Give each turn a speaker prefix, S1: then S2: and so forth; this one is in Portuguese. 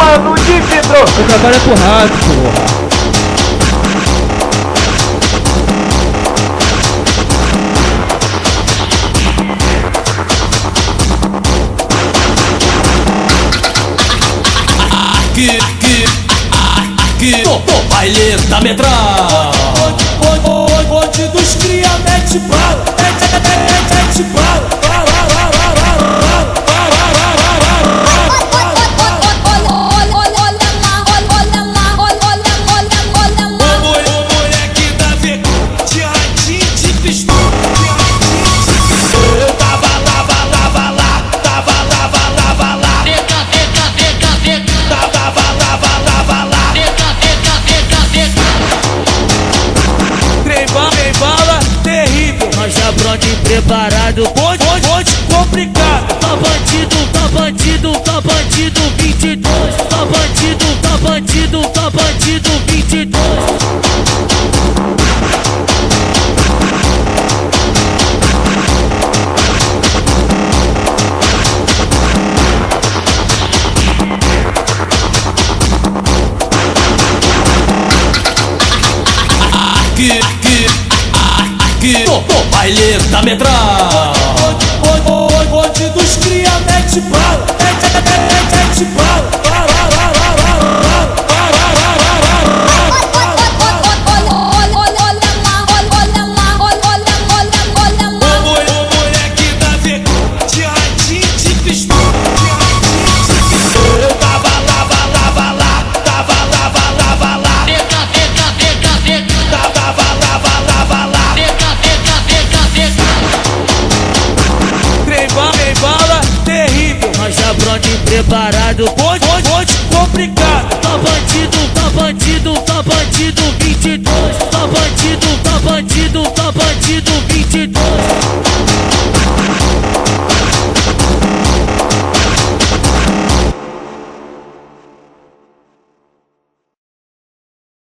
S1: cano de vidro.
S2: Eu trabalho com rato, porra.
S3: Aqui, no baile da metralha.
S4: Onde dos cria mete bala, mete bala.
S3: Pronto e preparado,
S4: Ponte complicado.
S3: tá bandido, 22. Tá bandido, 22. Aqui, no baile da metralha.
S4: Onde dos cria mete bala, mete bala.
S3: Pronto e preparado,